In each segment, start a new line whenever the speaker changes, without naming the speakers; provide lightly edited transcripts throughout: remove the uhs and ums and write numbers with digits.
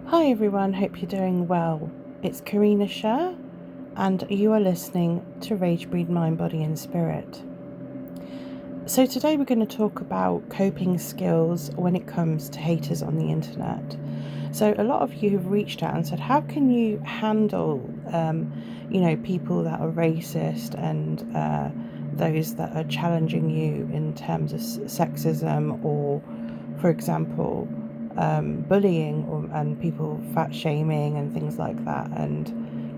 Hi everyone, hope you're doing well. It's Karina Sher, and you are listening to Ragebreed Mind, Body and Spirit. So today we're going to talk about coping skills when it comes to haters on the internet. So a lot of you have reached out and said, how can you handle, people that are racist and those that are challenging you in terms of sexism or, for example, bullying and people fat shaming and things like that. And,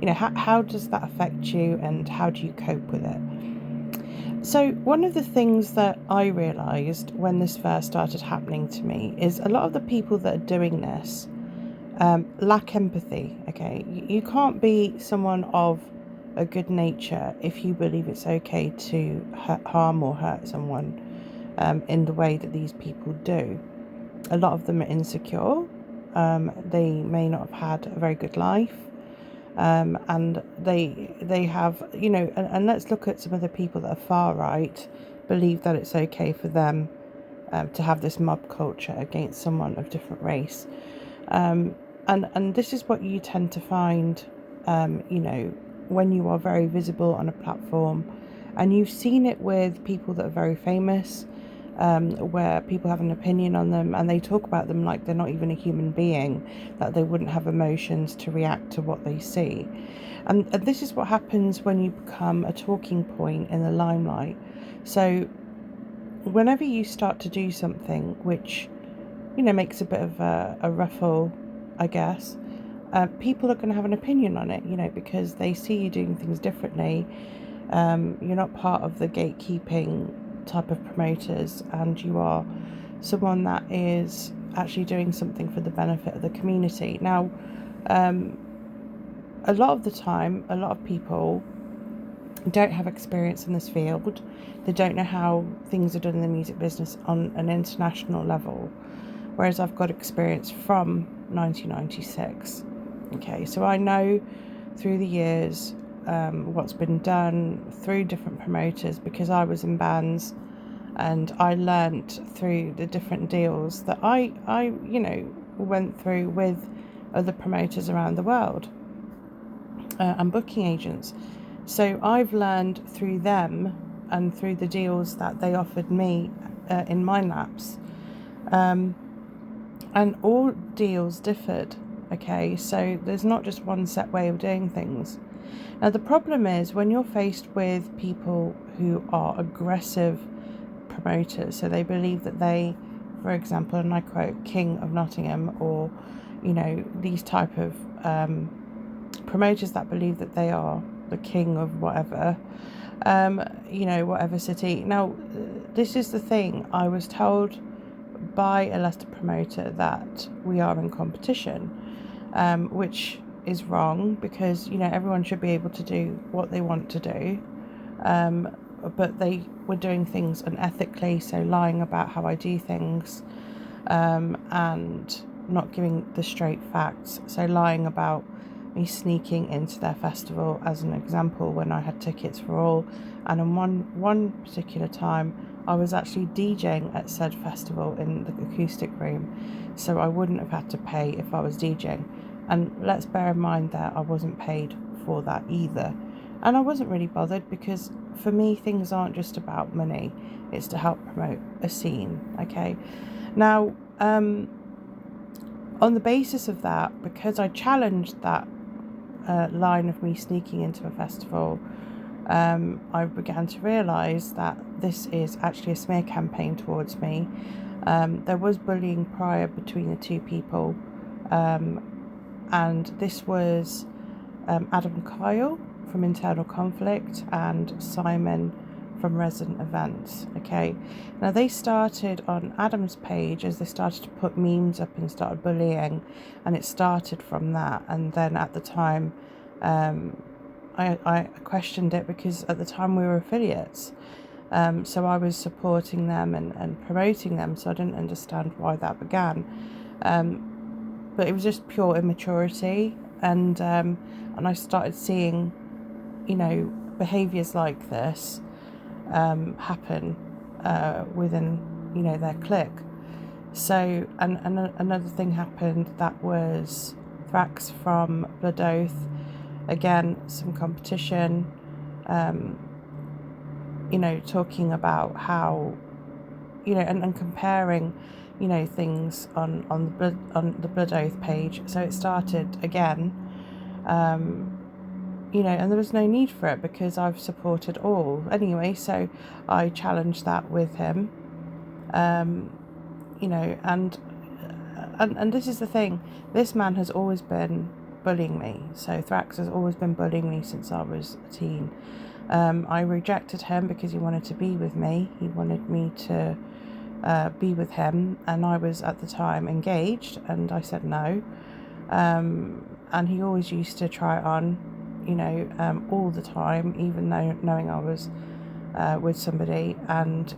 how does that affect you and how do you cope with it? So, one of the things that I realised when this first started happening to me is a lot of the people that are doing this lack empathy. Okay, you can't be someone of a good nature if you believe it's okay to harm or hurt someone in the way that these people do. A lot of them are insecure. They may not have had a very good life. And they have, and let's look at some of the people that are far right, believe that it's okay for them to have this mob culture against someone of different race. And this is what you tend to find, when you are very visible on a platform, and you've seen it with people that are very famous, where people have an opinion on them and they talk about them like they're not even a human being, that they wouldn't have emotions to react to what they see. And this is what happens when you become a talking point in the limelight. So whenever you start to do something which, makes a bit of a ruffle, I guess, people are going to have an opinion on it, because they see you doing things differently. You're not part of the gatekeeping type of promoters, and you are someone that is actually doing something for the benefit of the community. Now, a lot of the time, a lot of people don't have experience in this field. They don't know how things are done in the music business on an international level, whereas I've got experience from 1996. Okay, so I know through the years what's been done through different promoters, because I was in bands and I learnt through the different deals that I went through with other promoters around the world and booking agents. So I've learned through them and through the deals that they offered me in my laps. And all deals differed. Okay, so there's not just one set way of doing things. Now, the problem is when you're faced with people who are aggressive promoters, so they believe that they, for example, and I quote, King of Nottingham, or, these type of promoters that believe that they are the king of whatever, whatever city. Now, this is the thing. I was told by a Leicester promoter that we are in competition, which is wrong, because everyone should be able to do what they want to do, but they were doing things unethically, so lying about how I do things, and not giving the straight facts, so lying about me sneaking into their festival, as an example, when I had tickets for all, and on one particular time I was actually DJing at said festival in the acoustic room, so I wouldn't have had to pay if I was DJing. And let's bear in mind that I wasn't paid for that either. And I wasn't really bothered, because for me things aren't just about money, it's to help promote a scene. Okay, now on the basis of that, because I challenged that line of me sneaking into a festival, I began to realise that this is actually a smear campaign towards me. There was bullying prior between the two people, and this was Adam Kyle from Internal Conflict and Simon from Resident Events. Okay, now they started on Adam's page as they started to put memes up and started bullying, and it started from that. And then at the time, I questioned it, because at the time we were affiliates, so I was supporting them and promoting them, so I didn't understand why that began, but it was just pure immaturity, and I started seeing behaviours like this happen within their clique. So and another thing happened that was Thrax from Blood Oath, again, some competition, talking about how, and comparing, things on the Blood Oath page. So it started again, and there was no need for it because I've supported all anyway. So I challenged that with him, and this is the thing. This man has always been bullying me. So Thrax has always been bullying me since I was a teen. I rejected him because he wanted to be with me. He wanted me to be with him, and I was at the time engaged, and I said no. And he always used to try it on, all the time, even though knowing I was with somebody, and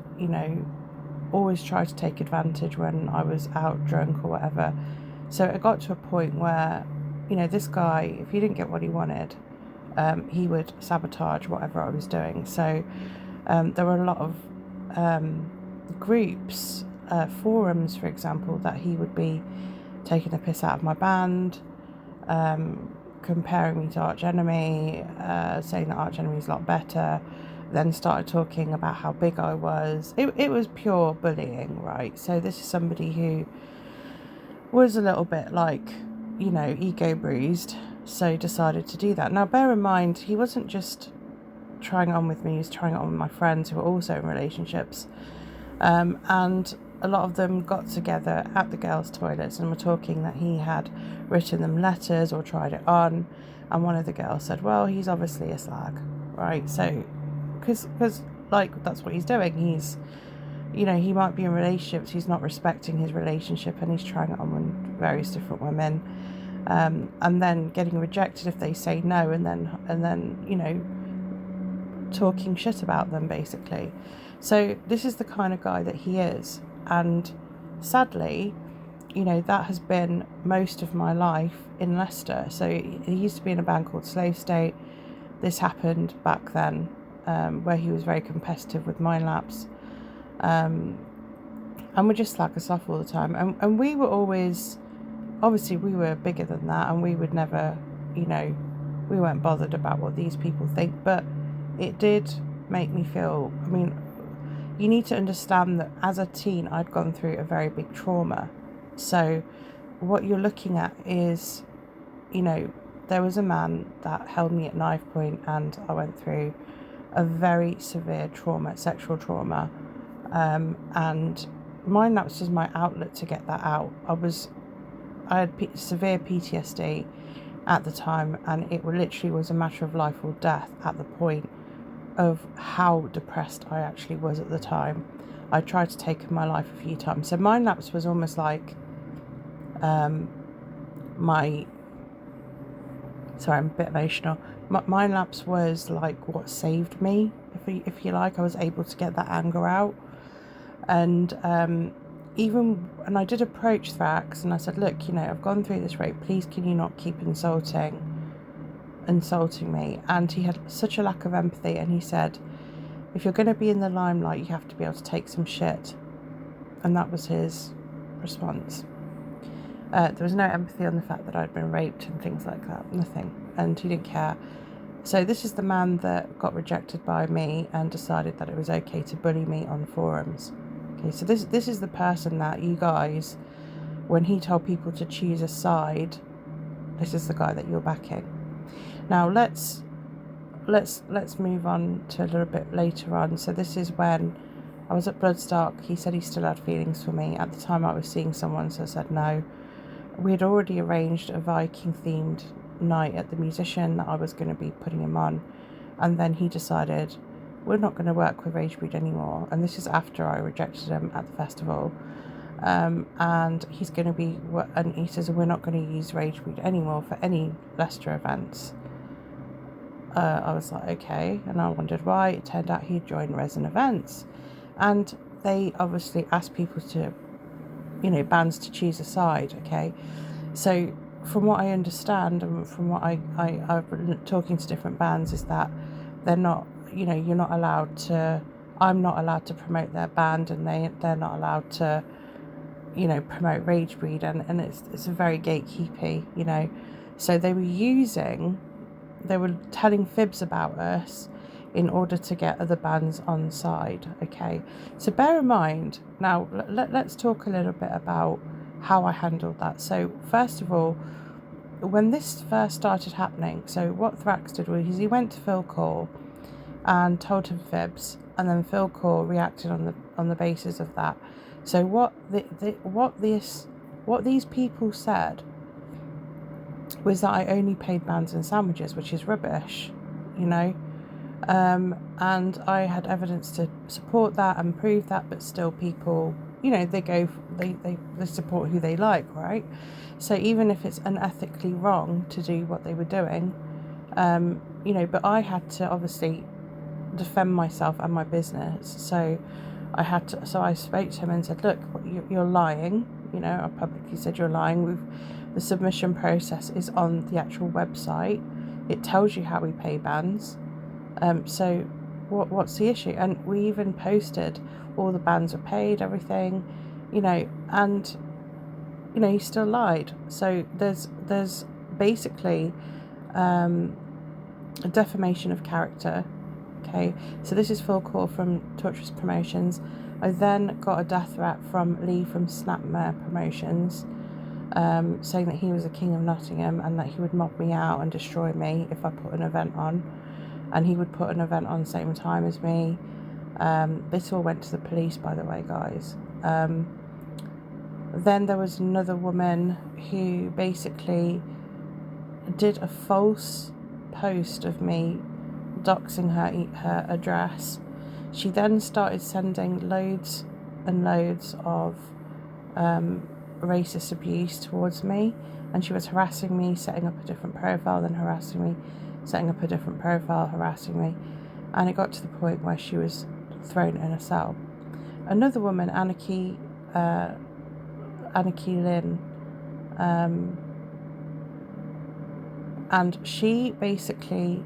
always try to take advantage when I was out drunk or whatever. So it got to a point where, this guy, if he didn't get what he wanted, he would sabotage whatever I was doing. So there were a lot of groups, forums, for example, that he would be taking the piss out of my band, comparing me to Arch Enemy, saying that Arch Enemy is a lot better, then started talking about how big I was. It was pure bullying, right? So this is somebody who was a little bit like, ego bruised, so decided to do that. Now, bear in mind, he wasn't just trying it on with me, he was trying it on with my friends who were also in relationships. And a lot of them got together at the girls' toilets and were talking that he had written them letters or tried it on. And one of the girls said, well, he's obviously a slag, right? So, because that's what he's doing. He's, he might be in relationships, he's not respecting his relationship, and he's trying it on with various different women. And then getting rejected if they say no, and then talking shit about them, basically. So this is the kind of guy that he is, and sadly, that has been most of my life in Leicester. So he used to be in a band called Slave State. This happened back then, where he was very competitive with Mind Lapse, and would just slag us off all the time. And we were always, obviously we were bigger than that, and we would never, we weren't bothered about what these people think, but it did make me feel, you need to understand that as a teen, I'd gone through a very big trauma. So what you're looking at is, there was a man that held me at knife point, and I went through a very severe trauma, sexual trauma, and Mind Lapse was my outlet to get that out. I had severe PTSD at the time, and it literally was a matter of life or death at the point of how depressed I actually was at the time. I tried to take my life a few times. So Mind Lapse was almost like sorry, I'm a bit emotional. Mind Lapse was like what saved me, if you like. I was able to get that anger out, and and I did approach Thrax, and I said, look, I've gone through this rape, please can you not keep insulting me? And he had such a lack of empathy, and he said, if you're going to be in the limelight, you have to be able to take some shit. And that was his response. There was no empathy on the fact that I'd been raped and things like that, nothing, and he didn't care. So this is the man that got rejected by me and decided that it was okay to bully me on forums. Okay, so this is the person that you guys, when he told people to choose a side, this is the guy that you're backing. Now let's move on to a little bit later on. So this is when I was at Bloodstock. He said he still had feelings for me. At the time I was seeing someone, so I said no. We had already arranged a Viking themed night at the Musician that I was going to be putting him on, and then he decided we're not going to work with Ragebreed anymore, and this is after I rejected him at the festival, and he's going to be, and he says we're not going to use Ragebreed anymore for any Leicester events. I was like, okay, and I wondered why. It turned out he'd joined Resin Events, and they obviously asked people to, bands to choose a side. Okay, so from what I understand, and from what I've been talking to different bands, is that they're not, you're not allowed to, I'm not allowed to promote their band, and they're not allowed to, promote Ragebreed, and it's a very gatekeepy, So they were telling fibs about us in order to get other bands on side. Okay, so bear in mind now. Let's talk a little bit about how I handled that. So first of all, when this first started happening, so what Thrax did was he went to Phil Core and told him fibs, and then Phil Core reacted on the basis of that. So what these people said was that I only paid bands and sandwiches, which is rubbish, you know. And I had evidence to support that and prove that, but still people, you know, they support who they like, right? So even if it's unethically wrong to do what they were doing, you know, but I had to obviously defend myself and my business. So I spoke to him and said, look, you're lying. You know, I publicly said you're lying. The submission process is on the actual website. It tells you how we pay bands. So what's the issue? And we even posted all the bands were paid, everything, you know, and, you know, he still lied. So there's basically a defamation of character. Okay, so this is Phil Core from Torturous Promotions. I then got a death threat from Lee from Snapmare Promotions, saying that he was the king of Nottingham and that he would mob me out and destroy me if I put an event on. And he would put an event on the same time as me. This all went to the police, by the way, guys. Then there was another woman who basically did a false post of me doxing her address. She then started sending loads and loads of racist abuse towards me, and she was harassing me, setting up a different profile, then harassing me, setting up a different profile, harassing me, and it got to the point where she was thrown in a cell. Another woman, Anarchy Lynn, and she basically,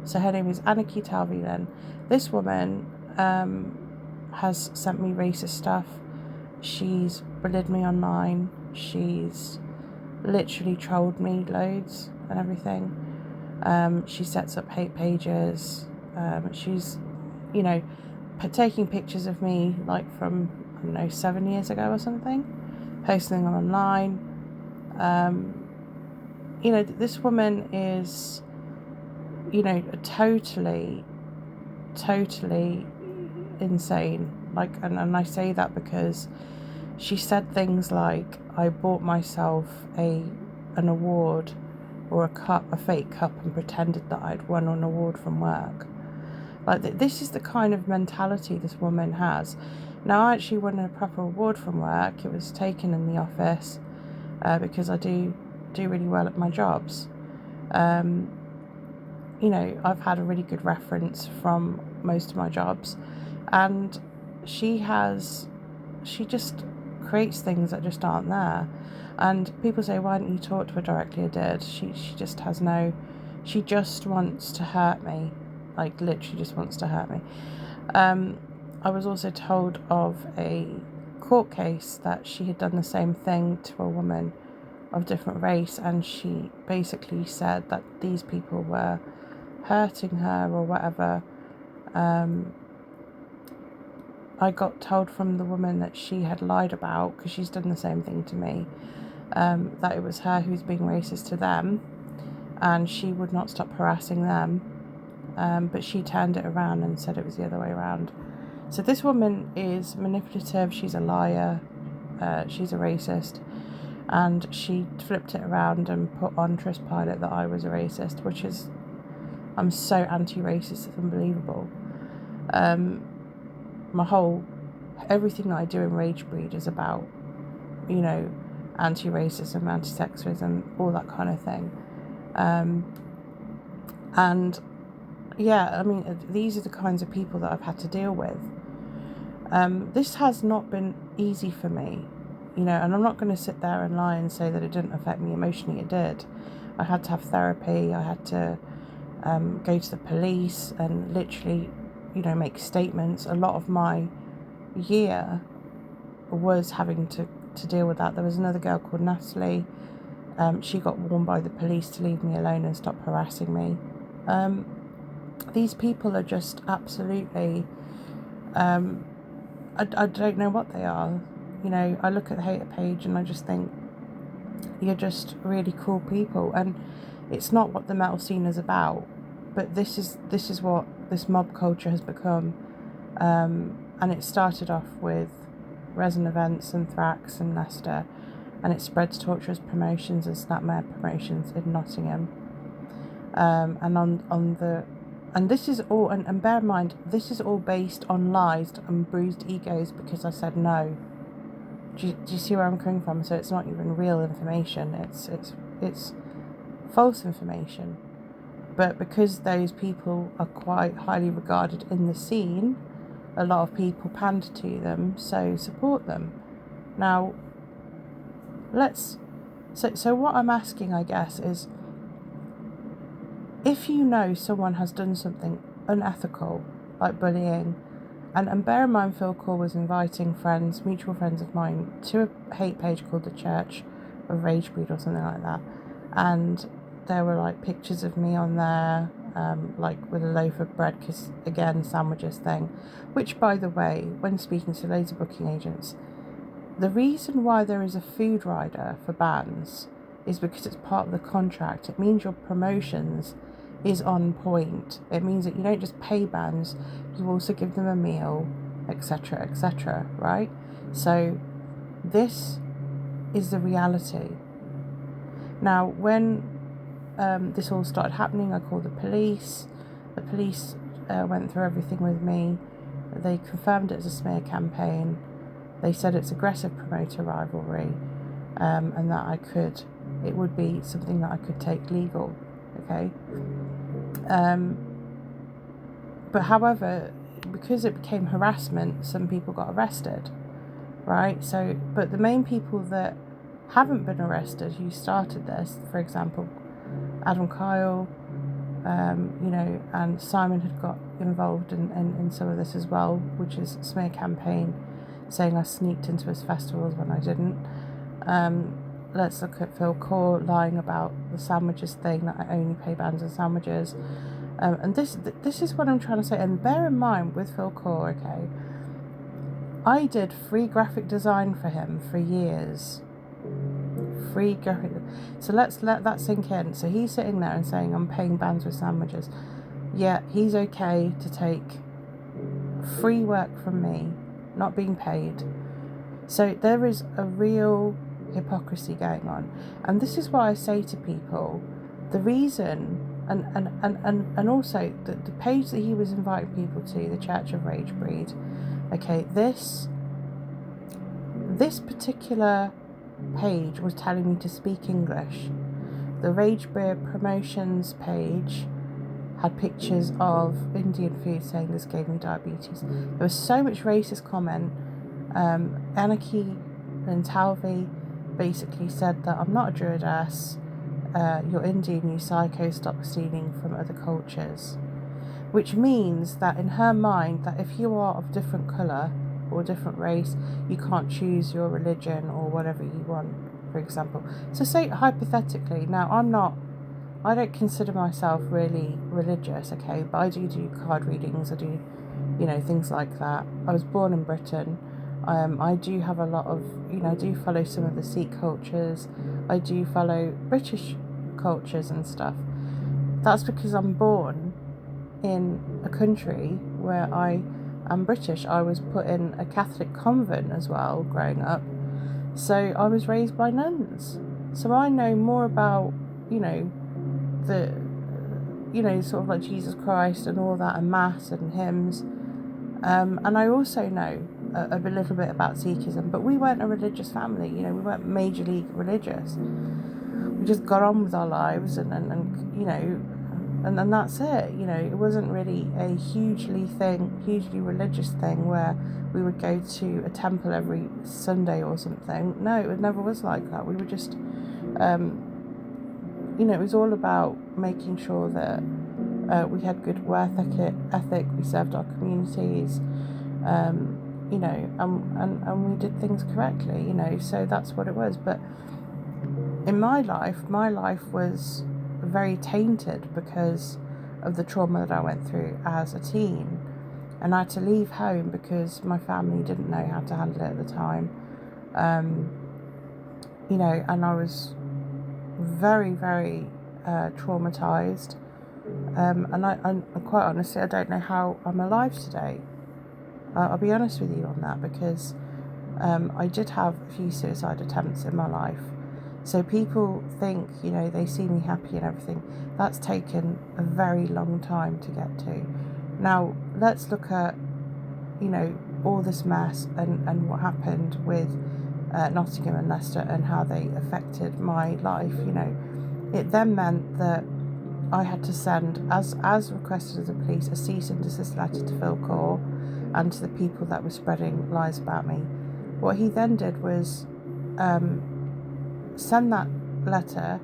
so her name is Anarchy Talvey Lynn. This woman has sent me racist stuff. She's bullied me online. She's literally trolled me loads and everything. She sets up hate pages. She's, you know, taking pictures of me like from, I don't know, 7 years ago or something, posting them online. You know, this woman is, you know, totally insane. Like, and I say that because she said things like, I bought myself an award or a fake cup, and pretended that I'd won an award from work. Like, this is the kind of mentality this woman has. Now, I actually won a proper award from work. It was taken in the office because I do really well at my jobs. You know, I've had a really good reference from most of my jobs, and she just creates things that just aren't there. And people say, why didn't you talk to her directly? I did. She just has no, she just wants to hurt me, like literally just wants to hurt me. I was also told of a court case that she had done the same thing to a woman of different race, and she basically said that these people were hurting her or whatever. I got told from the woman that she had lied about, because she's done the same thing to me, that it was her who's being racist to them, and she would not stop harassing them, but she turned it around and said it was the other way around. So this woman is manipulative, she's a liar, she's a racist, and she flipped it around and put on Trustpilot that I was a racist, which is, I'm so anti-racist, it's unbelievable. Everything that I do in Ragebreed is about, you know, anti-racism, anti-sexism, all that kind of thing. And yeah, I mean, these are the kinds of people that I've had to deal with. This has not been easy for me, you know, and I'm not going to sit there and lie and say that it didn't affect me emotionally. It did. I had to have therapy. I had to go to the police and literally, you know, make statements. A lot of my year was having to deal with that. There was another girl called Natalie She got warned by the police to leave me alone and stop harassing me. These people are just absolutely, I don't know what they are. I look at the hater page and I just think, you're just really cool people. And it's not what the metal scene is about, but this is what this mob culture has become. And it started off with Resin Events and Thrax and Leicester, and it spread to Torturous Promotions and Snapmare Promotions in Nottingham. And this is all, and bear in mind, this is all based on lies and bruised egos, because I said no. Do you see where I'm coming from? So it's not even real information. It's false information. But because those people are quite highly regarded in the scene, a lot of people pander to them, so support them. Now, so what I'm asking, I guess, is, if you know someone has done something unethical, like bullying, and bear in mind, Phil Core was inviting mutual friends of mine, to a hate page called the Church of Ragebreed or something like that, and there were like pictures of me on there, like with a loaf of bread, because again, sandwiches thing, which, by the way, when speaking to loads of booking agents, the reason why there is a food rider for bands is because it's part of the contract. It means your promotions is on point. It means that you don't just pay bands, you also give them a meal, etc., etc., right? So this is the reality. Now, when this all started happening, I called the police. The police went through everything with me. They confirmed it as a smear campaign. They said it's aggressive promoter rivalry, and that it would be something that I could take legal, okay? But however, because it became harassment, some people got arrested, right? So, but the main people that haven't been arrested, who started this, for example, Adam Kyle, and Simon had got involved in some of this as well, which is a smear campaign, saying I sneaked into his festivals when I didn't. Let's look at Phil Core lying about the sandwiches thing, that I only pay bands and sandwiches. And this is what I'm trying to say. And bear in mind, with Phil Core, okay, I did free graphic design for him for years. Free graphic. So let's let that sink in. So he's sitting there and saying I'm paying bands with sandwiches. Yeah, he's okay to take free work from me, not being paid. So there is a real hypocrisy going on. And this is why I say to people, the reason, and also the page that he was inviting people to, the Church of Ragebreed, okay, this particular page was telling me to speak English. The Ragebreed promotions page had pictures of Indian food, saying this gave me diabetes. There was so much racist comment. Anarchy and Talvi basically said that I'm not a druidess, you're Indian, you psycho, stop stealing from other cultures. Which means that in her mind, that if you are of different colour or different race, you can't choose your religion or whatever you want, for example. So say, hypothetically, now I don't consider myself really religious, okay, but I do card readings, I do, things like that. I was born in Britain. I do have a lot of, I do follow some of the Sikh cultures. I do follow British cultures and stuff. That's because I'm born in a country where I am British. I was put in a Catholic convent as well growing up. So I was raised by nuns. So I know more about, the, sort of like Jesus Christ and all that, and mass and hymns. And I also know a little bit about Sikhism, but we weren't a religious family, we weren't majorly religious. We just got on with our lives and that's it. It wasn't really a hugely religious thing where we would go to a temple every Sunday or something. No, it never was like that. We were just, it was all about making sure that we had good work ethic, we served our communities, and we did things correctly, so that's what it was. But in my life was very tainted because of the trauma that I went through as a teen. And I had to leave home because my family didn't know how to handle it at the time. And I was very, very traumatized. And quite honestly, I don't know how I'm alive today. I'll be honest with you on that, because I did have a few suicide attempts in my life. So people think, they see me happy and everything. That's taken a very long time to get to. Now, let's look at, all this mess and what happened with Nottingham and Leicester and how they affected my life. It then meant that I had to send, as requested of the police, a cease and desist letter to Phil Core and to the people that were spreading lies about me. What he then did was send that letter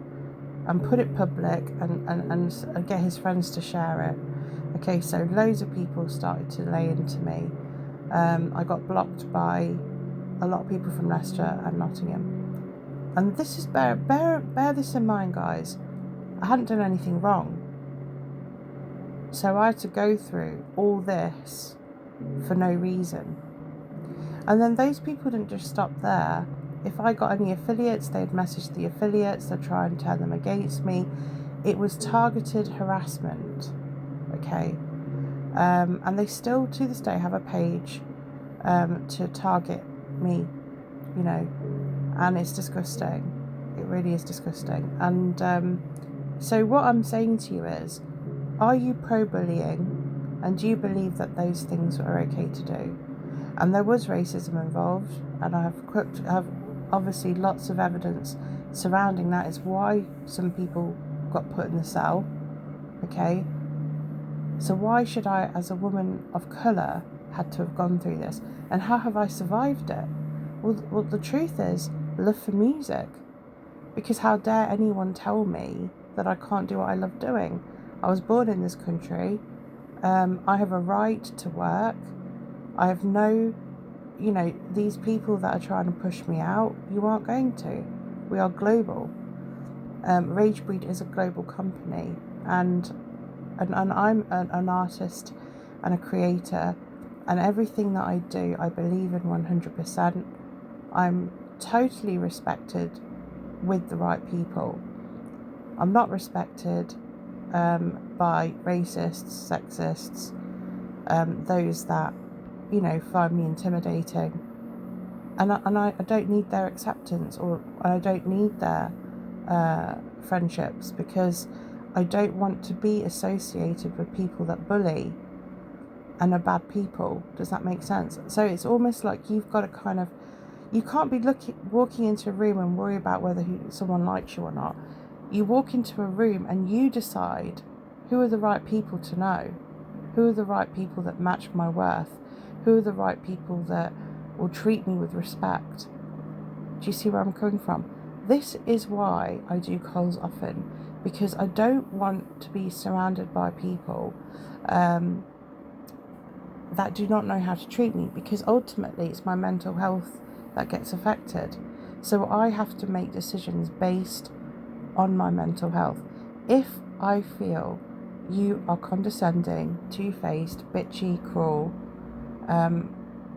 and put it public and get his friends to share it. Okay, so loads of people started to lay into me. I got blocked by a lot of people from Leicester and Nottingham. And this is, bear this in mind, guys. I hadn't done anything wrong. So I had to go through all this for no reason. And then those people didn't just stop there. If I got any affiliates, they'd message the affiliates, they'd try and turn them against me. It was targeted harassment, okay? And they still, to this day, have a page to target me, and it's disgusting. It really is disgusting. And so what I'm saying to you is, are you pro-bullying, and do you believe that those things are okay to do? And there was racism involved, and I have obviously lots of evidence surrounding that. Is why some people got put in the cell, okay? So why should I, as a woman of colour, had to have gone through this? And how have I survived it? Well, the truth is, love for music. Because how dare anyone tell me that I can't do what I love doing? I was born in this country. I have a right to work. I have no, these people that are trying to push me out, you aren't going to. We are global. Ragebreed is a global company, and I'm an artist and a creator, and everything that I do, I believe in 100%. I'm totally respected with the right people. I'm not respected by racists, sexists, those that, find me intimidating. And I don't need their acceptance, or I don't need their friendships, because I don't want to be associated with people that bully and are bad people. Does that make sense? So it's almost like you've got to you can't be walking into a room and worry about whether someone likes you or not. You walk into a room and you decide who are the right people to know, who are the right people that match my worth, who are the right people that will treat me with respect. Do you see where I'm coming from? This is why I do calls often, because I don't want to be surrounded by people that do not know how to treat me, because ultimately it's my mental health that gets affected. So I have to make decisions based on my mental health. If I feel you are condescending, two-faced, bitchy, cruel,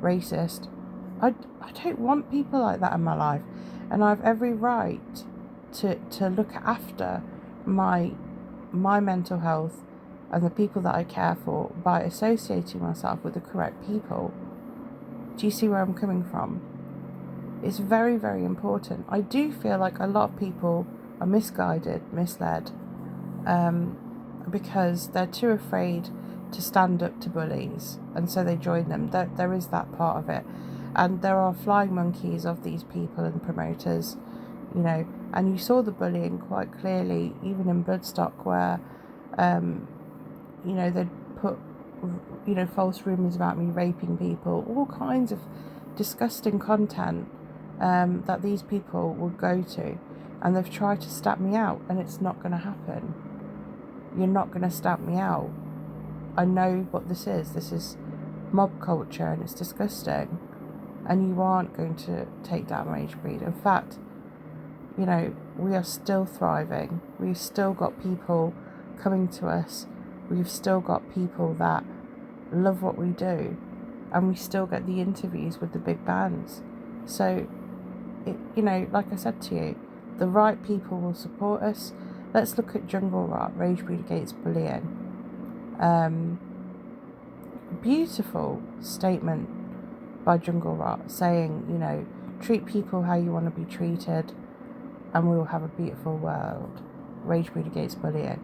racist, I don't want people like that in my life, and I have every right to look after my mental health and the people that I care for by associating myself with the correct people. Do you see where I'm coming from? It's very, very important. I do feel like a lot of people are misguided, misled, because they're too afraid to stand up to bullies, and so they join them. There is that part of it. And there are flying monkeys of these people and promoters, and you saw the bullying quite clearly, even in Bloodstock, where, they'd put, false rumours about me raping people, all kinds of disgusting content that these people would go to, and they've tried to stamp me out, and it's not going to happen. You're not going to stamp me out. I know what this is. This is mob culture, and it's disgusting. And you aren't going to take down Ragebreed. In fact, you know, we are still thriving. We've still got people coming to us. We've still got people that love what we do, and we still get the interviews with the big bands. So, you know, like I said to you, the right people will support us. Let's look at Jungle Rot, Ragebreed Against Bullying. Beautiful statement by Jungle Rot saying, you know, treat people how you want to be treated and we will have a beautiful world. Ragebreed Against Bullying.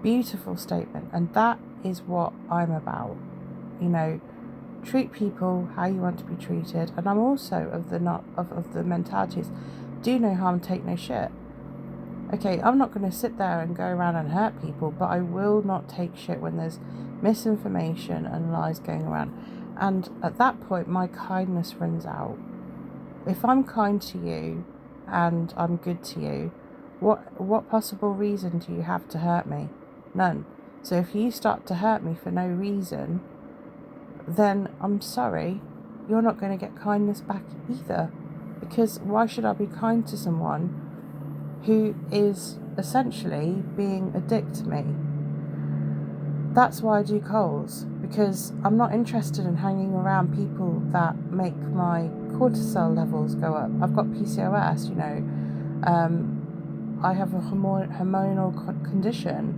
Beautiful statement. And that is what I'm about. You know, treat people how you want to be treated. And I'm also of the mentalities, do no harm, take no shit. Okay, I'm not going to sit there and go around and hurt people, but I will not take shit when there's misinformation and lies going around. And at that point, my kindness runs out. If I'm kind to you and I'm good to you, what possible reason do you have to hurt me? None. So if you start to hurt me for no reason, then I'm sorry, you're not going to get kindness back either. Because why should I be kind to someone who is essentially being a dick to me? That's why I do calls, because I'm not interested in hanging around people that make my cortisol levels go up. I've got PCOS, you know. I have a hormonal condition,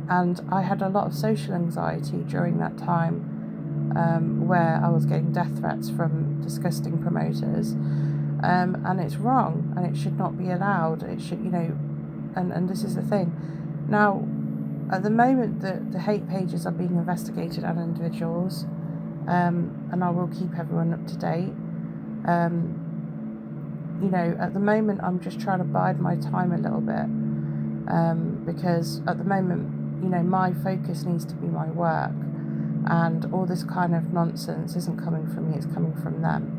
and I had a lot of social anxiety during that time, where I was getting death threats from disgusting promoters, and it's wrong, and it should not be allowed. It should, you know, and this is the thing. Now, at the moment, the hate pages are being investigated on individuals, and I will keep everyone up to date. You know, at the moment, I'm just trying to bide my time a little bit, because at the moment, you know, my focus needs to be my work, and all this kind of nonsense isn't coming from me, it's coming from them.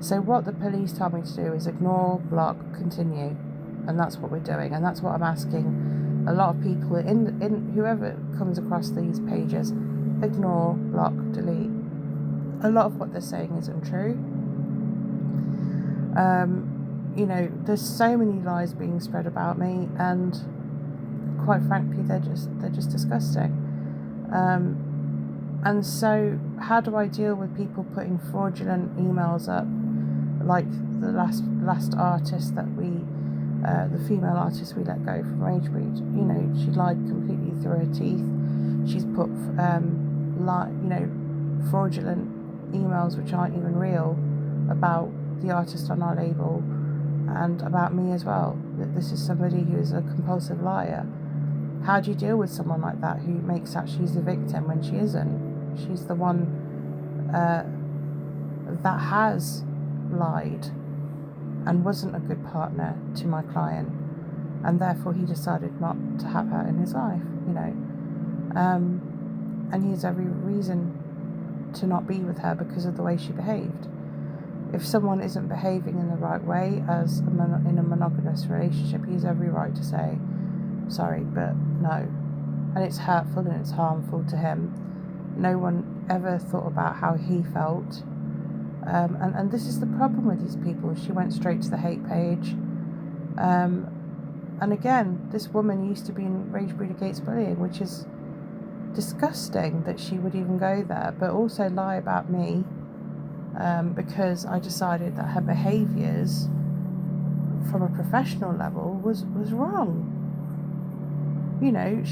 So what the police told me to do is ignore, block, continue, and that's what we're doing, and that's what I'm asking a lot of people in whoever comes across these pages. Ignore, block, delete. A lot of what they're saying isn't true. You know, there's so many lies being spread about me, and quite frankly, they're just disgusting. And so how do I deal with people putting fraudulent emails up, like the last artist that the female artist we let go from Ragebreed? You know, she lied completely through her teeth. She's put fraudulent emails which aren't even real about the artist on our label, and about me as well. That this is somebody who is a compulsive liar. How do you deal with someone like that who makes out she's the victim when she isn't? She's the one that has lied and wasn't a good partner to my client, and therefore he decided not to have her in his life, you know. And he has every reason to not be with her because of the way she behaved. If someone isn't behaving in the right way in a monogamous relationship, he has every right to say, sorry, but no. And it's hurtful and it's harmful to him. No one ever thought about how he felt. And this is the problem with these people. She went straight to the hate page. And again, this woman used to be in Ragebreed Against Bullying, which is disgusting that she would even go there, but also lie about me, because I decided that her behaviours from a professional level was wrong. You know,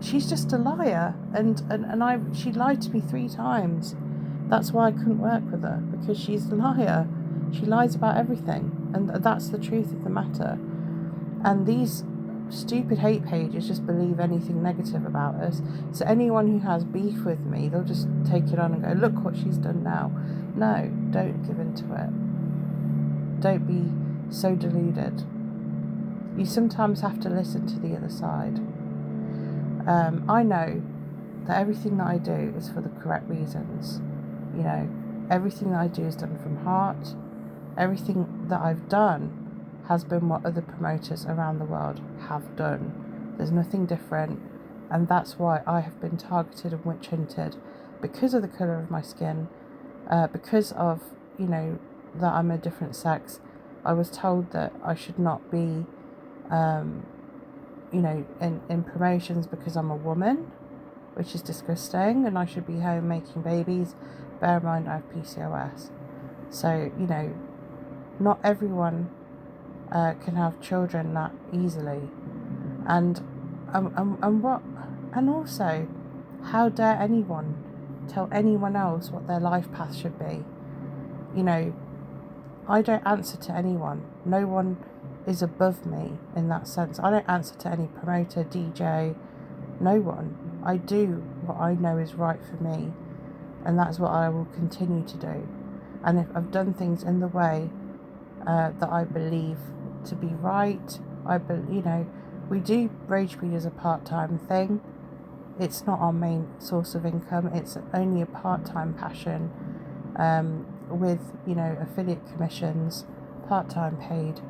she's just a liar, and she lied to me 3 times. That's why I couldn't work with her, because she's a liar. She lies about everything, and that's the truth of the matter. And these stupid hate pages just believe anything negative about us. So anyone who has beef with me, they'll just take it on and go, look what she's done now. No, don't give in to it. Don't be so deluded. You sometimes have to listen to the other side. I know that everything that I do is for the correct reasons. You know, everything that I do is done from heart. Everything that I've done has been what other promoters around the world have done. There's nothing different, and that's why I have been targeted and witch hunted, because of the colour of my skin, because of, you know, that I'm a different sex. I was told that I should not be, in promotions because I'm a woman, which is disgusting, and I should be home making babies. Bear in mind I have PCOS. So, not everyone can have children that easily. And also, how dare anyone tell anyone else what their life path should be? I don't answer to anyone. No one is above me in that sense. I don't answer to any promoter, DJ, no one. I do what I know is right for me, and that's what I will continue to do. And if I've done things in the way that I believe to be right, we do Ragebreed as a part-time thing. It's not our main source of income. It's only a part-time passion, with affiliate commissions, part-time paid.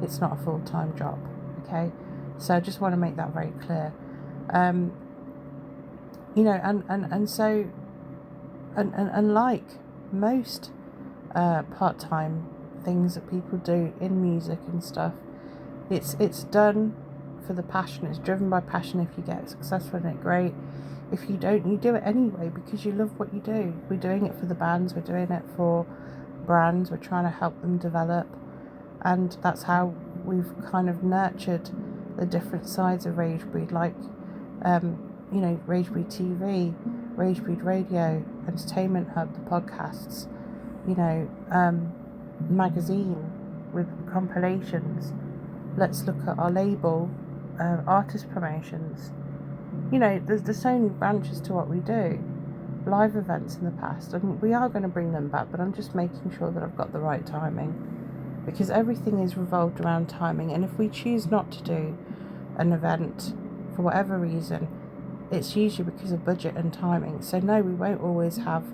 It's not a full-time job. Okay, so I just want to make that very clear. And like most part-time things that people do in music and stuff, it's done for the passion. It's driven by passion. If you get successful in it, great. If you don't, you do it anyway because you love what you do. We're doing it for the bands, we're doing it for brands, we're trying to help them develop, and that's how we've kind of nurtured the different sides of Ragebreed, like Ragebreed TV, Ragebreed Radio, Entertainment Hub, the podcasts, magazine with compilations. Let's look at our label, artist promotions. There's so many branches to what we do. Live events in the past, and we are going to bring them back, but I'm just making sure that I've got the right timing, because everything is revolved around timing. And if we choose not to do an event for whatever reason, it's usually because of budget and timing. So no, we won't always have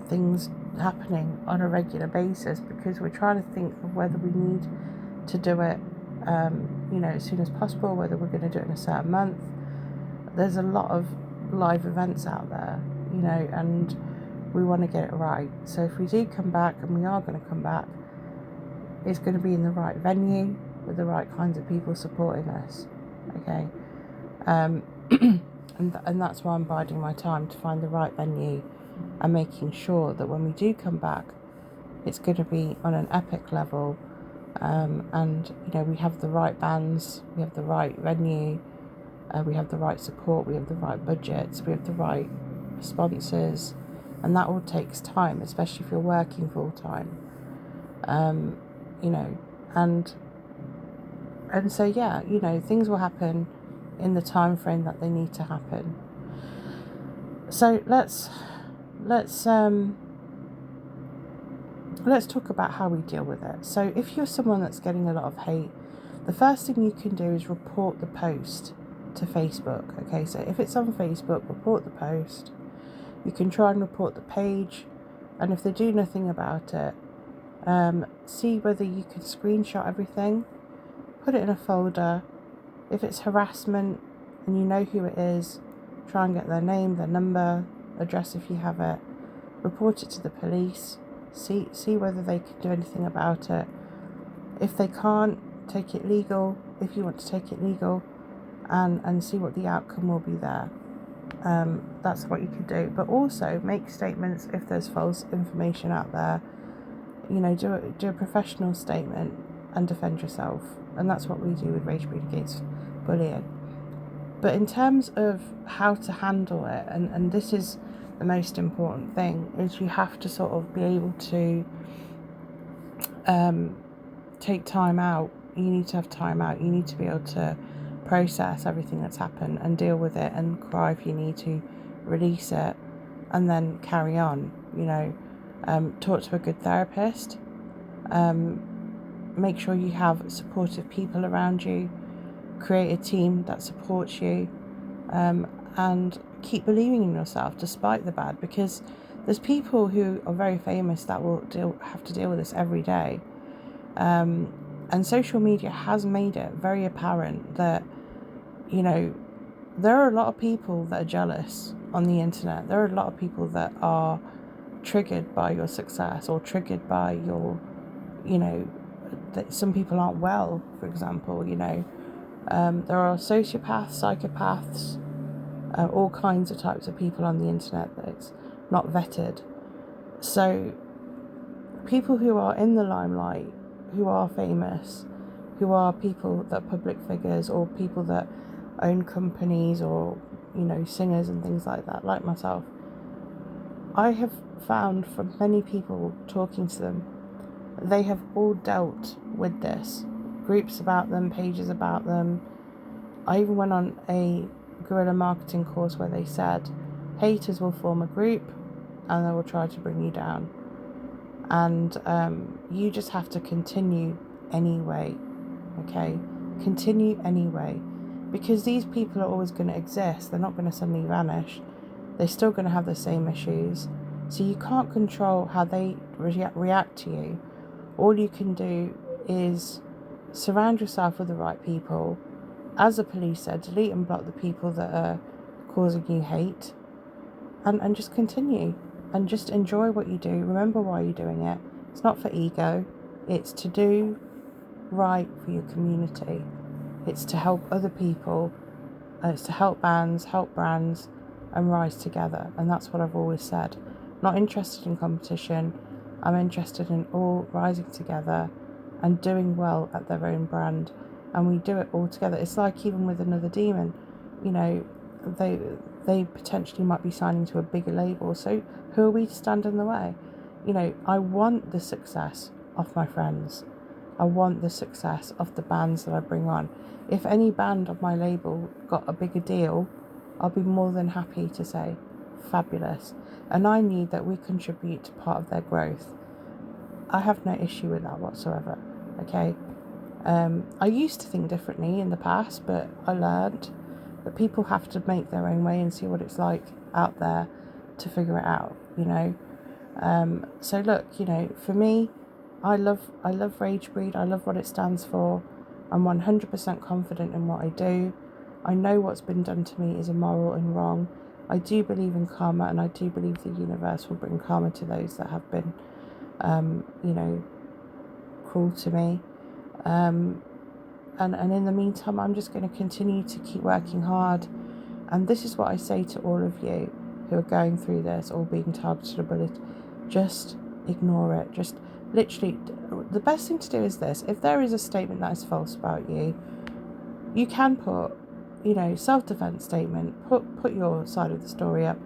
things happening on a regular basis, because we're trying to think of whether we need to do it as soon as possible, whether we're going to do it in a certain month. There's a lot of live events out there, and we want to get it right. So if we do come back, and we are going to come back, it's going to be in the right venue with the right kinds of people supporting us. Okay, and that's why I'm biding my time to find the right venue and making sure that when we do come back, it's going to be on an epic level, and we have the right bands, we have the right venue, we have the right support, we have the right budgets, we have the right sponsors, and that all takes time, especially if you're working full time. And so things will happen in the time frame that they need to happen. So let's talk about how we deal with it. So if you're someone that's getting a lot of hate, the first thing you can do is report the post to Facebook. Okay, so if it's on Facebook, report the post. You can try and report the page, and if they do nothing about it, see whether you can screenshot everything, put it in a folder. If it's harassment and you know who it is, try and get their name, their number, address if you have it, report it to the police, see whether they can do anything about it. If they can't, take it legal, if you want to take it legal, and see what the outcome will be there. That's what you could do. But also make statements if there's false information out there. Do a professional statement and defend yourself. And that's what we do with Ragebreed against bullying. But in terms of how to handle it, and this is the most important thing, is you have to sort of be able to take time out. You need to have time out. You need to be able to process everything that's happened and deal with it, and cry if you need to, release it, and then carry on. Talk to a good therapist. Make sure you have supportive people around you. Create a team that supports you, and keep believing in yourself despite the bad, because there's people who are very famous that will have to deal with this every day. And social media has made it very apparent that, there are a lot of people that are jealous on the internet. There are a lot of people that are triggered by your success or triggered by your, you know, that some people aren't well, for example, you know. There are sociopaths, psychopaths, all kinds of types of people on the internet that it's not vetted. So people who are in the limelight, who are famous, who are people that are public figures, or people that own companies, or, you know, singers and things like that, like myself, I have found from many people talking to them, they have all dealt with this. Groups about them, pages about them. I even went on a guerrilla marketing course where they said haters will form a group and they will try to bring you down. And you just have to continue anyway, okay? Continue anyway. Because these people are always going to exist. They're not going to suddenly vanish. They're still going to have the same issues. So you can't control how they react to you. All you can do is surround yourself with the right people. As the police said, delete and block the people that are causing you hate. And just continue. And just enjoy what you do. Remember why you're doing it. It's not for ego. It's to do right for your community. It's to help other people. It's to help bands, help brands, and rise together. And that's what I've always said. Not interested in competition. I'm interested in all rising together and doing well at their own brand. And we do it all together. It's like even with Another Demon, you know, they potentially might be signing to a bigger label. So who are we to stand in the way? You know, I want the success of my friends. I want the success of the bands that I bring on. If any band of my label got a bigger deal, I'll be more than happy to say, fabulous. And I need that we contribute to part of their growth. I have no issue with that whatsoever, okay? I used to think differently in the past, but I learned that people have to make their own way and see what it's like out there to figure it out, you know. So look, you know, for me, I love Ragebreed. I love what it stands for. I'm 100% confident in what I do. I know what's been done to me is immoral and wrong. I do believe in karma, and I do believe the universe will bring karma to those that have been, you know, cruel to me. And in the meantime, I'm just going to continue to keep working hard. And this is what I say to all of you who are going through this or being targeted or bullied. Just ignore it. Just literally, the best thing to do is this. If there is a statement that is false about you, you can put, you know, self-defense statement, put your side of the story up,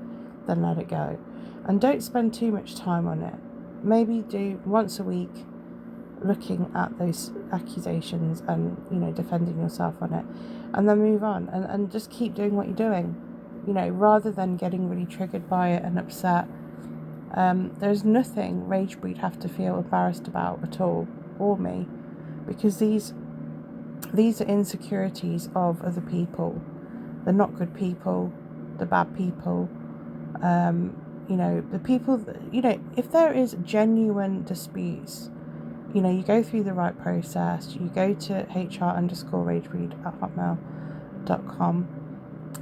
then let it go. And don't spend too much time on it. Maybe do once a week, looking at those accusations and, you know, defending yourself on it, and then move on and just keep doing what you're doing, you know, rather than getting really triggered by it and upset. There's nothing Ragebreed have to feel embarrassed about at all, or me, because these are insecurities of other people. They're not good people, the bad people. You know, the people that, you know, if there is genuine disputes, you know, you go through the right process. You go to hr_ragebreed@hotmail.com,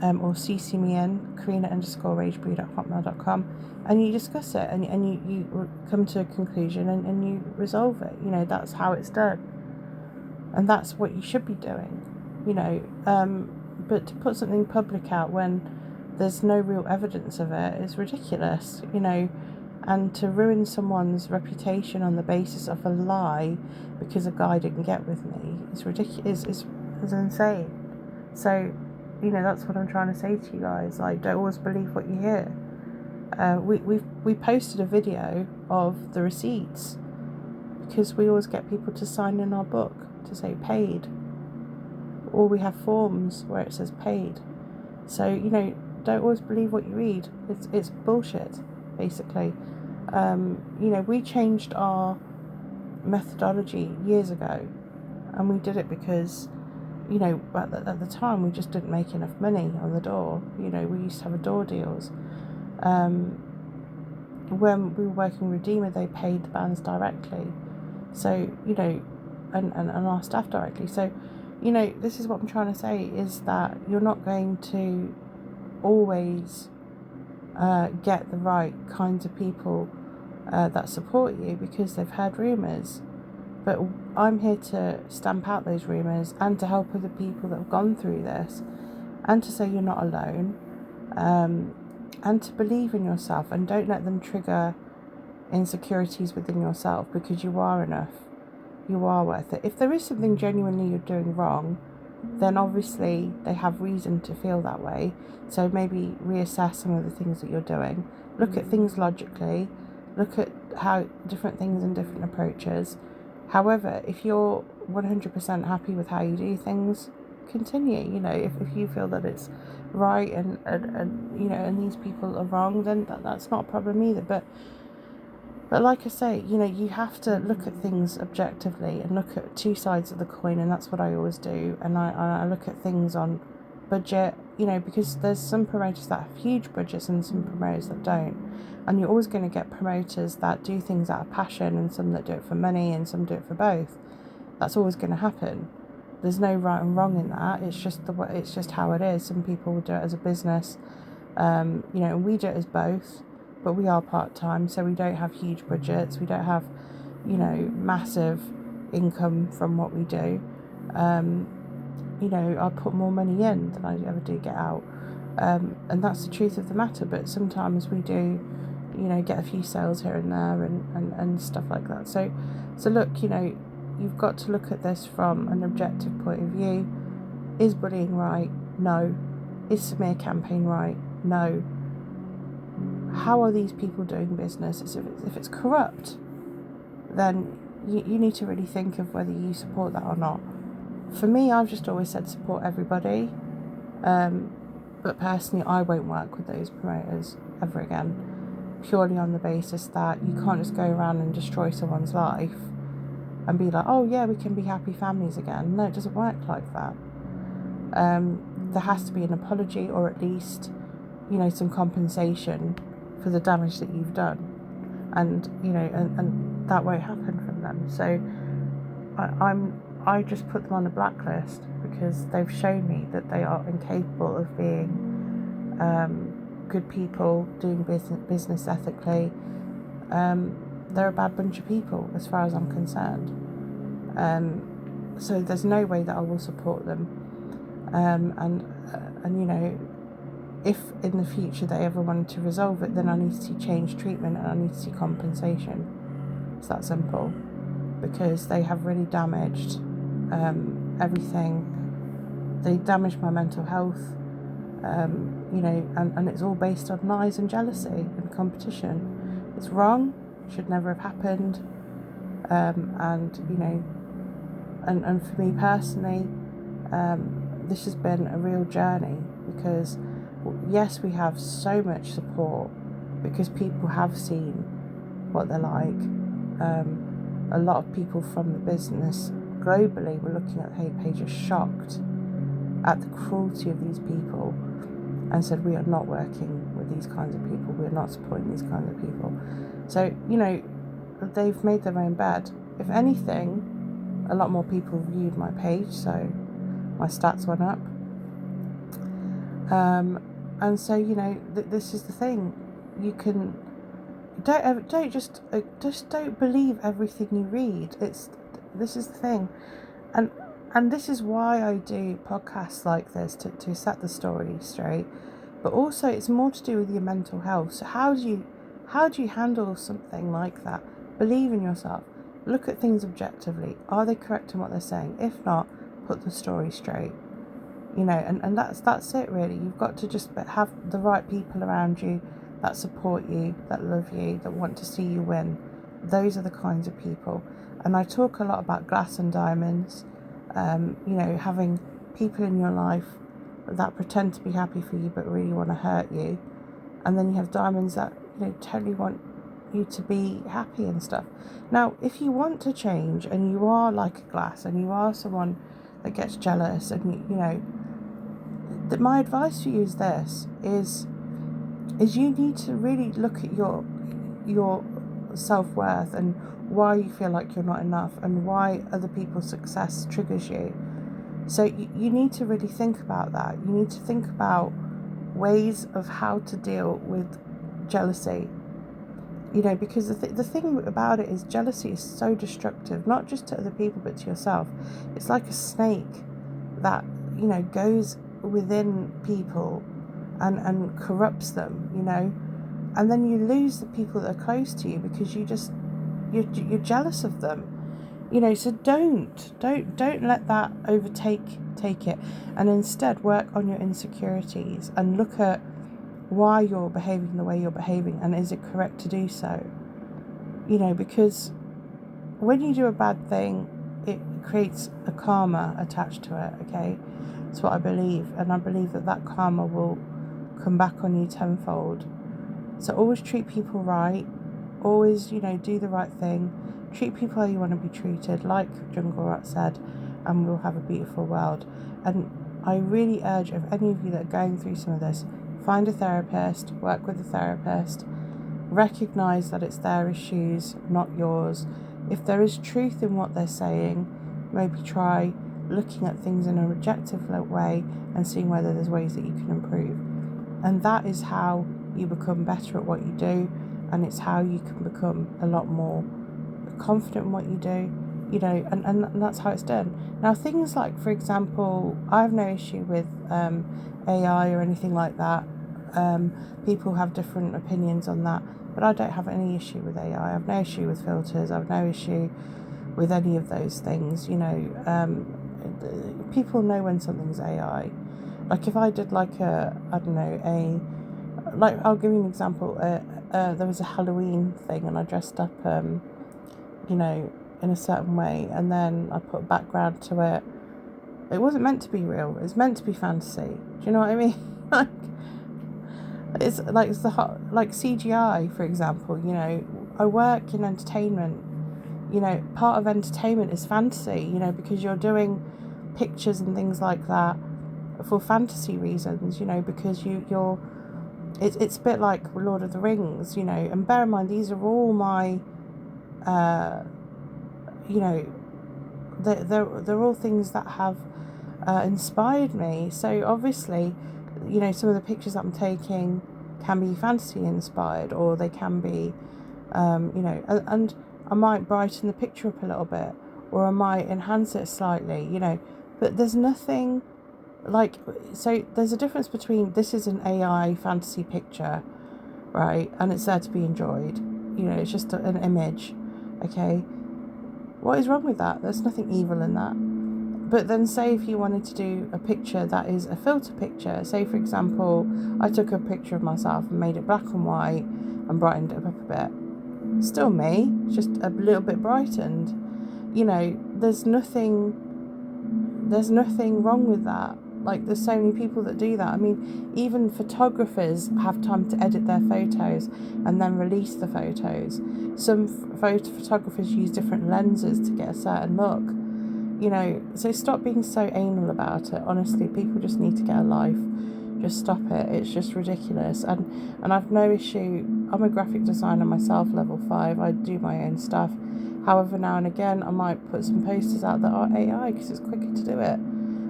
or CC me in, Karina_ragebreed@hotmail.com, and you discuss it, and you come to a conclusion, and you resolve it. You know, that's how it's done, and that's what you should be doing, you know. But to put something public out when there's no real evidence of it is ridiculous, you know. And to ruin someone's reputation on the basis of a lie because a guy didn't get with me is ridiculous. Is insane. So, you know, that's what I'm trying to say to you guys. Like, don't always believe what you hear. We posted a video of the receipts because we always get people to sign in our book to say paid, or we have forms where it says paid. So, you know, don't always believe what you read. It's bullshit, basically. You know, we changed our methodology years ago, and we did it because, you know, at the time we just didn't make enough money on the door. You know, we used to have a door deals. When we were working with Redeemer, they paid the bands directly. So, you know, and our staff directly. So, you know, this is what I'm trying to say, is that you're not going to always get the right kinds of people that support you because they've heard rumours. But I'm here to stamp out those rumours and to help other people that have gone through this, and to say you're not alone, and to believe in yourself, and don't let them trigger insecurities within yourself, because you are enough. You are worth it. If there is something genuinely you're doing wrong, then obviously they have reason to feel that way. So maybe reassess some of the things that you're doing. Look at things logically. Look at how different things and different approaches. However, if you're 100% happy with how you do things, continue. If you feel that it's right and and these people are wrong, then that's not a problem either. But like I say, you have to look at things objectively and look at two sides of the coin, and that's what I always do. And I look at things on budget, because there's some promoters that have huge budgets and some promoters that don't. And you're always going to get promoters that do things out of passion, and some that do it for money, and some do it for both. That's always going to happen. There's no right and wrong in that. It's just how it is. Some people will do it as a business, and we do it as both. But we are part-time, so we don't have huge budgets. We don't have, massive income from what we do. I put more money in than I ever do get out. And that's the truth of the matter. But sometimes we do, get a few sales here and there and stuff like that. So look, you've got to look at this from an objective point of view. Is bullying right? No. Is smear campaign right? No. How are these people doing business? If it's corrupt, then you need to really think of whether you support that or not. For me, I've just always said support everybody, but personally I won't work with those promoters ever again, purely on the basis that you can't just go around and destroy someone's life and be like, oh yeah, we can be happy families again. No, it doesn't work like that. There has to be an apology, or at least some compensation for the damage that you've done, and and that won't happen from them. So I just put them on a blacklist because they've shown me that they are incapable of being good people, doing business ethically. They're a bad bunch of people as far as I'm concerned. So there's no way that I will support them. And if in the future they ever wanted to resolve it, then I need to see change treatment and I need to see compensation. It's that simple, because they have really damaged everything. They damaged my mental health, and it's all based on lies and jealousy and competition. It's wrong, should never have happened, and for me personally, this has been a real journey, because yes, we have so much support because people have seen what they're like. A lot of people from the business globally were looking at the hate page as shocked at the cruelty of these people, and said, we are not working with these kinds of people, we are not supporting these kinds of people. So they've made their own bed. If anything, a lot more people viewed my page, so my stats went up. And so this is the thing. You can don't believe everything you read. This is the thing, and this is why I do podcasts like this, to set the story straight. But also, it's more to do with your mental health. So how do you handle something like that? Believe in yourself. Look at things objectively. Are they correct in what they're saying? If not, put the story straight. And that's it really. You've got to just have the right people around you that support you, that love you, that want to see you win. Those are the kinds of people. And I talk a lot about glass and diamonds, having people in your life that pretend to be happy for you but really want to hurt you. And then you have diamonds that totally want you to be happy and stuff. Now, if you want to change and you are like a glass and you are someone that gets jealous, and my advice for you is this: is you need to really look at your self-worth and why you feel like you're not enough and why other people's success triggers you. So you need to really think about that. You need to think about ways of how to deal with jealousy, Because the thing about it is jealousy is so destructive, not just to other people but to yourself. It's like a snake that goes within people and corrupts them, and then you lose the people that are close to you because you're jealous of them. So don't let that take it, and instead work on your insecurities and look at why you're behaving the way you're behaving, and is it correct to do so. Because when you do a bad thing, it creates a karma attached to it. Okay, that's what I believe, and I believe that karma will come back on you tenfold. So always treat people right, always do the right thing, treat people how you want to be treated, like Jungle Rat said, and we'll have a beautiful world. And I really urge, if any of you that are going through some of this, find a therapist, work with a therapist, recognise that it's their issues, not yours. If there is truth in what they're saying, maybe try looking at things in an objective way and seeing whether there's ways that you can improve. And that is how you become better at what you do, and it's how you can become a lot more confident in what you do, and that's how it's done. Now, things like, for example, I have no issue with AI or anything like that. People have different opinions on that, but I don't have any issue with AI. I have no issue with filters. I have no issue with any of those things. People know when something's AI. Like if I did like I'll give you an example. There was a Halloween thing, and I dressed up, in a certain way, and then I put a background to it. It wasn't meant to be real. It's meant to be fantasy. Do you know what I mean? It's like CGI, for example. I work in entertainment. Part of entertainment is fantasy. Because you're doing pictures and things like that for fantasy reasons. Because you're. It's a bit like Lord of the Rings. And bear in mind, these are all my. They're all things that have inspired me. So obviously, some of the pictures that I'm taking can be fantasy inspired, or they can be, and I might brighten the picture up a little bit, or I might enhance it slightly, but there's nothing so there's a difference between this is an AI fantasy picture, right, and it's there to be enjoyed. It's just an image, okay? What is wrong with that? There's nothing evil in that. But then say if you wanted to do a picture that is a filter picture, say for example, I took a picture of myself and made it black and white and brightened it up a bit. Still me, just a little bit brightened. There's nothing wrong with that. There's so many people that do that. I mean, even photographers have time to edit their photos and then release the photos. Some photographers use different lenses to get a certain look. So stop being so anal about it. Honestly, people just need to get a life. Just stop it. It's just ridiculous. And I've no issue. I'm a graphic designer myself, level 5. I do my own stuff. However, now and again, I might put some posters out that are AI because it's quicker to do it.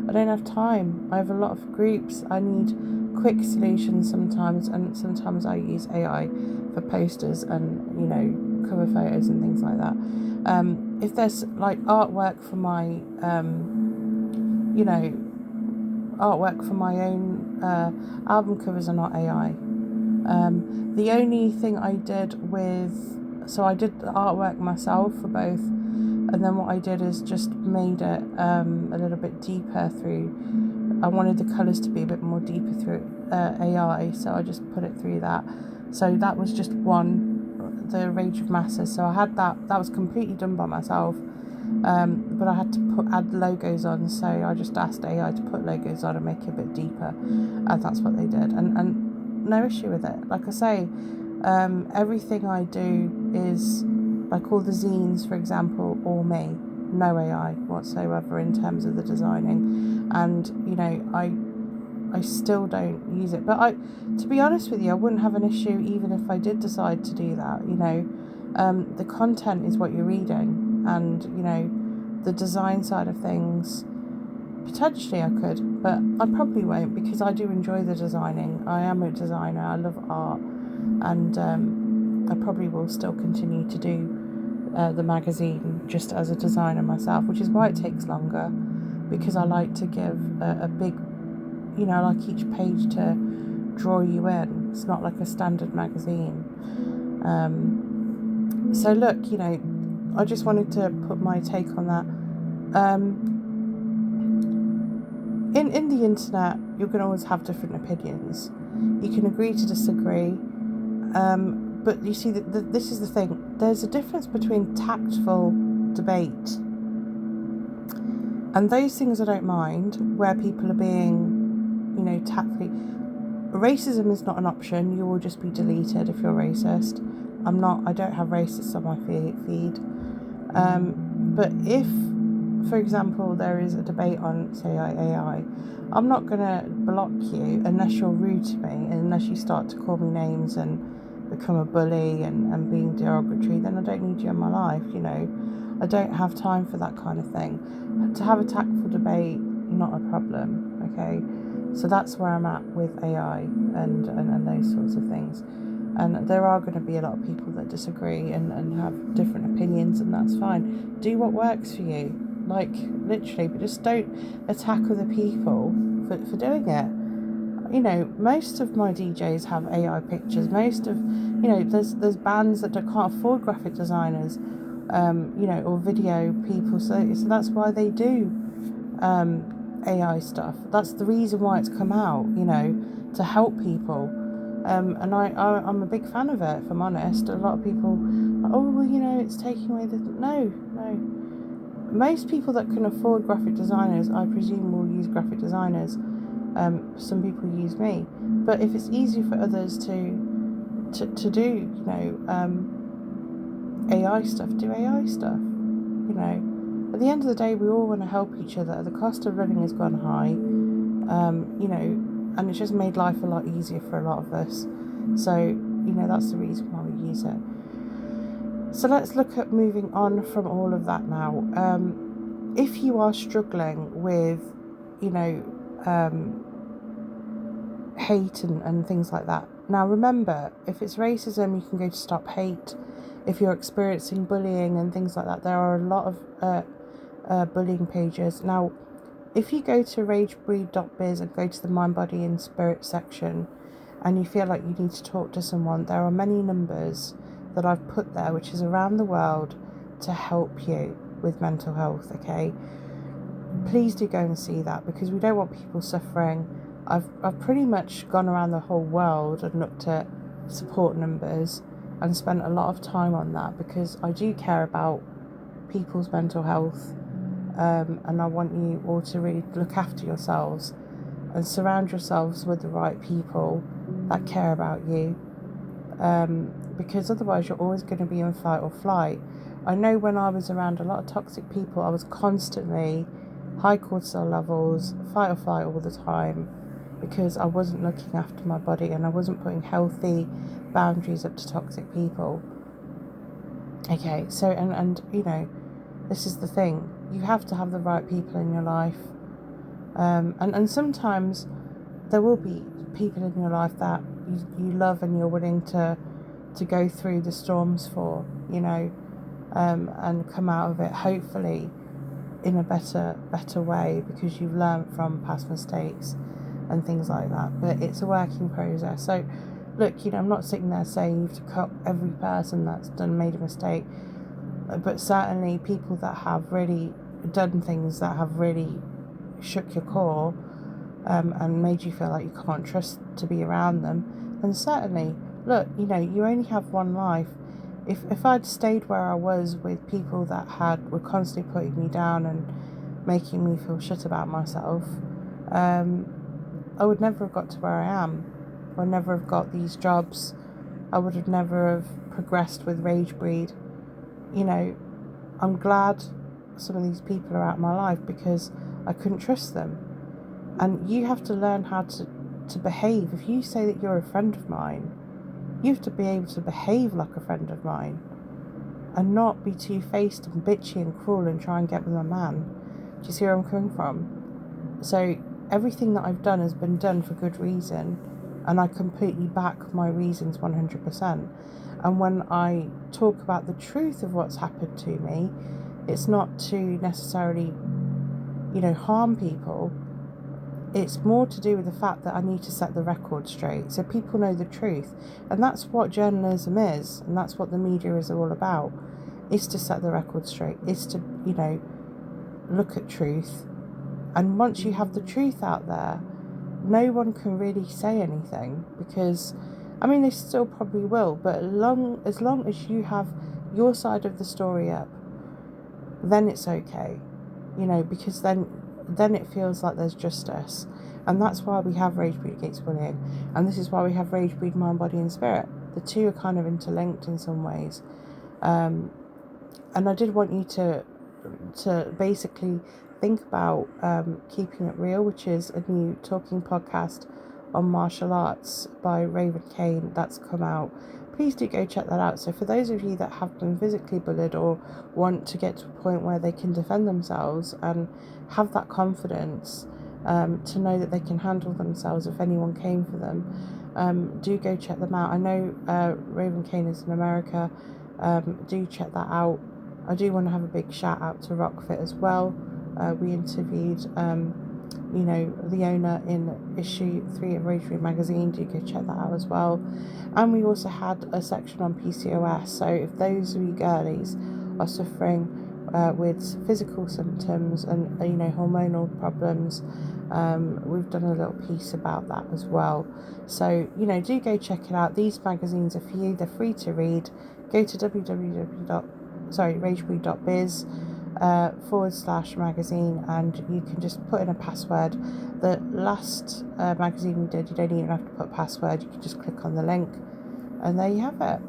I don't have time. I have a lot of groups. I need quick solutions sometimes, and sometimes I use AI for posters and, cover photos and things like that. If there's artwork for my, artwork for my own album covers are not AI. The only thing I did so I did the artwork myself for both, and then what I did is just made it a little bit deeper through. I wanted the colours to be a bit more deeper through AI, so I just put it through that. So that was just the Rage of Masses. So I had that was completely done by myself, but I had to add logos on, so I just asked AI to put logos on and make it a bit deeper, and that's what they did, and no issue with it. Like I say, everything I do is, like all the zines, for example, all me, no AI whatsoever in terms of the designing, and I still don't use it. But to be honest with you, I wouldn't have an issue even if I did decide to do that. The content is what you're reading, and the design side of things, potentially I could, but I probably won't, because I do enjoy the designing. I am a designer. I love art, and I probably will still continue to do the magazine just as a designer myself, which is why it takes longer, because I like to give a big, I like each page to draw you in. It's not like a standard magazine. So look, I just wanted to put my take on that. In the internet, you're going to always have different opinions. You can agree to disagree, but you see, this is the thing. There's a difference between tactful debate and those things I don't mind, where people are being, tactfully. Racism is not an option. You will just be deleted if you're racist. I don't have racists on my feed. But if, for example, there is a debate on, say, AI, I'm not going to block you unless you're rude to me, and unless you start to call me names and become a bully and being derogatory, then I don't need you in my life, I don't have time for that kind of thing. To have a tactful debate, not a problem, okay? So that's where I'm at with AI and those sorts of things. And there are going to be a lot of people that disagree and have different opinions, and that's fine. Do what works for you, like literally, but just don't attack other people for doing it. Most of my DJs have AI pictures. Most of, there's bands that can't afford graphic designers, or video people. So that's why they do AI stuff. That's the reason why it's come out, to help people. And I'm a big fan of it, if I'm honest. A lot of people, it's taking away the... No. Most people that can afford graphic designers, I presume, will use graphic designers. Some people use me. But if it's easy for others to do, AI stuff, do AI stuff. At the end of the day, we all want to help each other. The cost of living has gone high, and it's just made life a lot easier for a lot of us. So, that's the reason why we use it. So let's look at moving on from all of that now. If you are struggling with, hate and things like that. Now remember, if it's racism, you can go to Stop Hate. If you're experiencing bullying and things like that, there are a lot of bullying pages. Now, if you go to ragebreed.biz and go to the Mind, Body and Spirit section, and you feel like you need to talk to someone, there are many numbers that I've put there, which is around the world, to help you with mental health, okay? Please do go and see that, because we don't want people suffering. I've pretty much gone around the whole world and looked at support numbers and spent a lot of time on that, because I do care about people's mental health, and I want you all to really look after yourselves and surround yourselves with the right people that care about you, because otherwise you're always going to be in fight or flight. I know when I was around a lot of toxic people, I was constantly high cortisol levels, fight or flight all the time, because I wasn't looking after my body and I wasn't putting healthy boundaries up to toxic people. Okay, so and this is the thing, you have to have the right people in your life, and sometimes there will be people in your life that you love and you're willing to go through the storms for, and come out of it hopefully in a better way, because you've learned from past mistakes and things like that. But it's a working process. So look, I'm not sitting there saying you have to cut every person that's made a mistake, but certainly people that have really done things that have really shook your core, and made you feel like you can't trust to be around them. And certainly, look, you only have one life. If I'd stayed where I was with people that were constantly putting me down and making me feel shit about myself, I would never have got to where I am. I would never have got these jobs. I would have never have progressed with Ragebreed. I'm glad some of these people are out of my life, because I couldn't trust them. And you have to learn how to behave. If you say that you're a friend of mine, you have to be able to behave like a friend of mine and not be two-faced and bitchy and cruel and try and get with a man. Do you see where I'm coming from? So everything that I've done has been done for good reason, And I completely back my reasons 100%. And when I talk about the truth of what's happened to me, it's not to necessarily, harm people. It's more to do with the fact that I need to set the record straight so people know the truth. And that's what journalism is, and that's what the media is all about, is to set the record straight, is to, look at truth. And once you have the truth out there, no one can really say anything, because, they still probably will, but as long as you have your side of the story up, then it's okay, because then it feels like there's justice. And that's why we have Ragebreed Against Bullying, and this is why we have Ragebreed Mind, Body and Spirit. The two are kind of interlinked in some ways. And I did want you to basically think about Keeping It Real, which is a new talking podcast on martial arts by Raven Kane that's come out. Please do go check that out. So for those of you that have been physically bullied or want to get to a point where they can defend themselves and have that confidence to know that they can handle themselves if anyone came for them, do go check them out. I know Raven Kane is in America. Do check that out. I do want to have a big shout out to Rockfit as well. We interviewed the owner in issue 3 of Ragebreed magazine. Do go check that out as well. And we also had a section on PCOS. So if those of you girlies are suffering with physical symptoms and hormonal problems, we've done a little piece about that as well. So do go check it out. These magazines are for you. They're free to read. Go to ragebreed.biz /magazine, and you can just put in a password. The last magazine we did, you don't even have to put a password. You can just click on the link, and there you have it.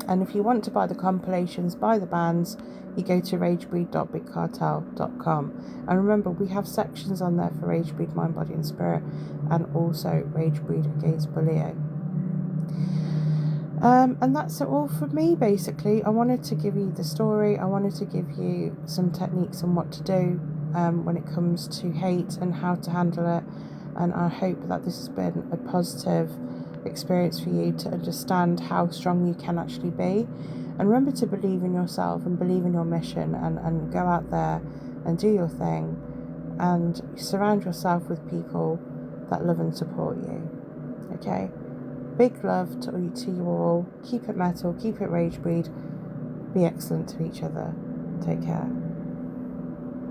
And if you want to buy the compilations, buy the bands, you go to ragebreed.bigcartel.com. And remember, we have sections on there for Ragebreed Mind, Body and Spirit, and also Ragebreed Against Bullying. And that's it all for me, basically. I wanted to give you the story. I wanted to give you some techniques on what to do when it comes to hate and how to handle it. And I hope that this has been a positive experience for you to understand how strong you can actually be. And remember to believe in yourself and believe in your mission, and go out there and do your thing, and surround yourself with people that love and support you. Okay? Big love to you all. Keep it metal, keep it Ragebreed. Be excellent to each other. Take care.